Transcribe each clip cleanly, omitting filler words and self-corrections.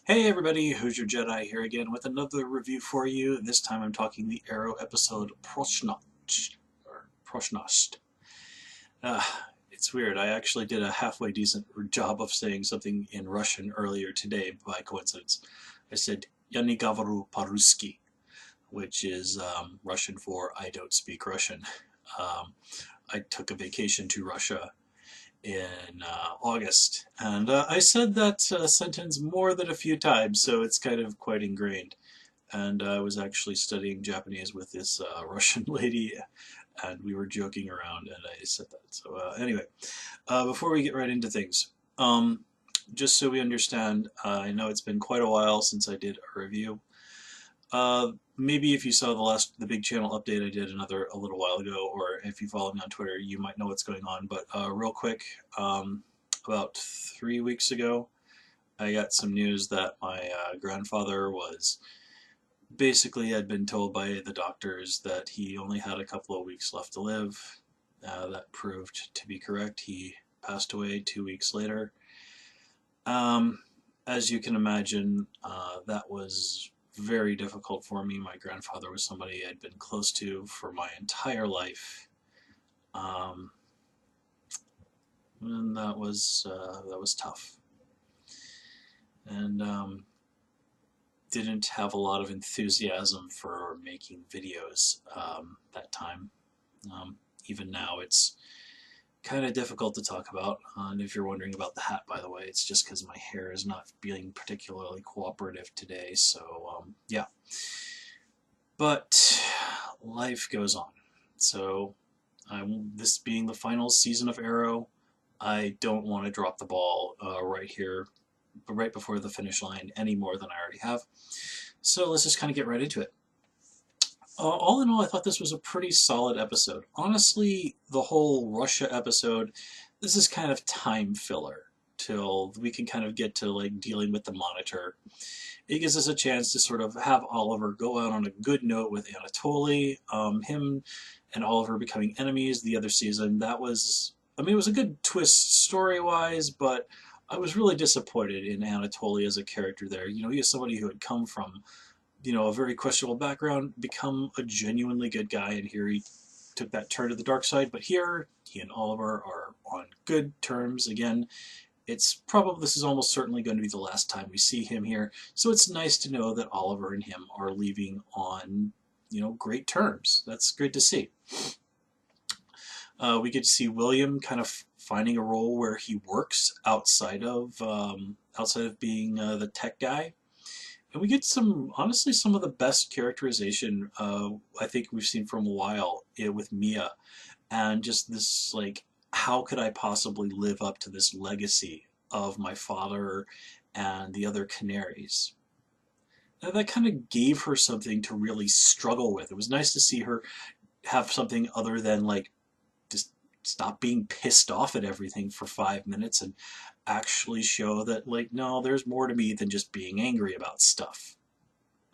Hey everybody, Who's Your Jedi here again with another review for you. This time I'm talking the Arrow episode Prochnost. Uh, it's weird. I actually did a halfway decent job of saying something in Russian earlier today by coincidence. I said "Я не говорю по-русски," which is Russian for "I don't speak Russian." Um, I took a vacation to Russia in August, and I said that sentence more than a few times, so it's kind of quite ingrained. And I was actually studying Japanese with this Russian lady, and we were joking around, and I said that. So anyway, before we get right into things, just so we understand, I know it's been quite a while since I did a review. Maybe if you saw the big channel update I did a little while ago, or if you follow me on Twitter, you might know what's going on. But real quick, about 3 weeks ago, I got some news that my grandfather was basically had been told by the doctors that he only had a couple of weeks left to live. That proved to be correct. He passed away 2 weeks later. Um, as you can imagine, that was very difficult for me. My grandfather was somebody I'd been close to for my entire life, um, and that was tough. And didn't have a lot of enthusiasm for making videos that time. Even now, it's kind of difficult to talk about. And if you're wondering about the hat, by the way, it's just because my hair is not being particularly cooperative today. So, yeah. But life goes on. So, this being the final season of Arrow, I don't want to drop the ball right here, right before the finish line any more than I already have. So let's just kind of get right into it. All in all, I thought this was a pretty solid episode. Honestly, the whole Russia episode, this is kind of time filler till we can kind of get to like dealing with the Monitor. It gives us a chance to sort of have Oliver go out on a good note with Anatoly. Him and Oliver becoming enemies the other season. That was, I mean, it was a good twist story-wise, but I was really disappointed in Anatoly as a character there. You know, he is somebody who had come from, a very questionable background, become a genuinely good guy, and here he took that turn to the dark side. But here, he and Oliver are on good terms again. This is almost certainly going to be the last time we see him here, so it's nice to know that Oliver and him are leaving on, great terms. That's good to see. We get to see William kind of finding a role where he works outside of being the tech guy. And we get honestly, some of the best characterization I think we've seen from a while with Mia, and just this like, how could I possibly live up to this legacy of my father and the other Canaries? And that kind of gave her something to really struggle with. It was nice to see her have something other than like just stop being pissed off at everything for 5 minutes and actually show that, like, no, there's more to me than just being angry about stuff.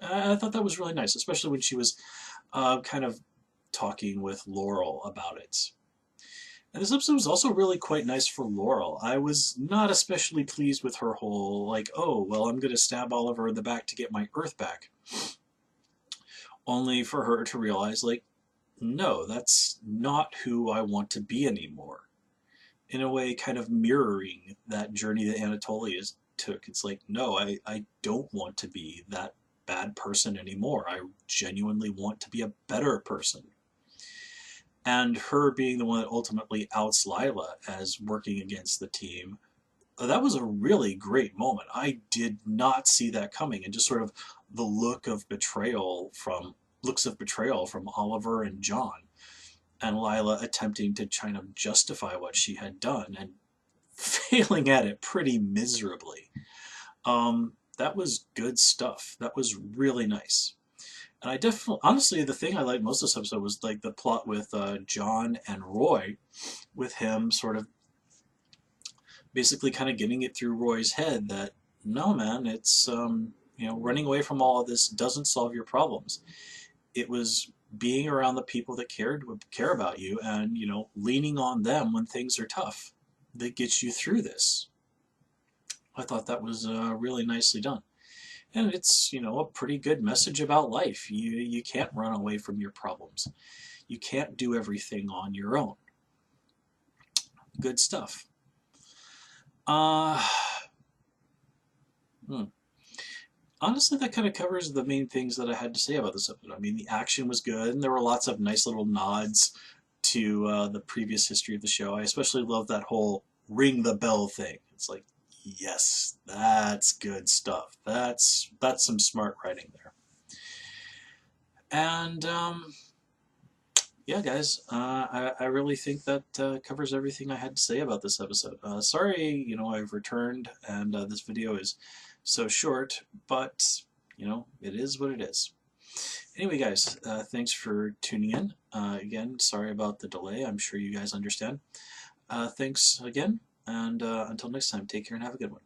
I thought that was really nice, especially when she was kind of talking with Laurel about it. And this episode was also really quite nice for Laurel. I was not especially pleased with her whole, like, oh, well, I'm going to stab Oliver in the back to get my Earth back. Only for her to realize, like, no, that's not who I want to be anymore. In a way, kind of mirroring that journey that Anatoly took. It's like, no, I don't want to be that bad person anymore. I genuinely want to be a better person. And her being the one that ultimately outs Lila as working against the team, that was a really great moment. I did not see that coming, and just sort of the looks of betrayal from Oliver and John, and Lila attempting to kind of justify what she had done and failing at it pretty miserably. That was good stuff. That was really nice. And I definitely, honestly, the thing I liked most of this episode was like the plot with John and Roy, with him sort of basically kind of getting it through Roy's head that, no, man, it's, running away from all of this doesn't solve your problems. It was being around the people that care about you, and, leaning on them when things are tough that gets you through this. I thought that was really nicely done. And it's, a pretty good message about life. You can't run away from your problems. You can't do everything on your own. Good stuff. Uh, hmm. Honestly, that kind of covers the main things that I had to say about this episode. I mean, the action was good, and there were lots of nice little nods to the previous history of the show. I especially love that whole ring the bell thing. It's like, yes, that's good stuff. That's some smart writing there. And yeah, guys, I really think that covers everything I had to say about this episode. Sorry, I've returned and this video is so short, but, it is what it is. Anyway, guys, thanks for tuning in. Again, sorry about the delay. I'm sure you guys understand. Thanks again, and until next time, take care and have a good one.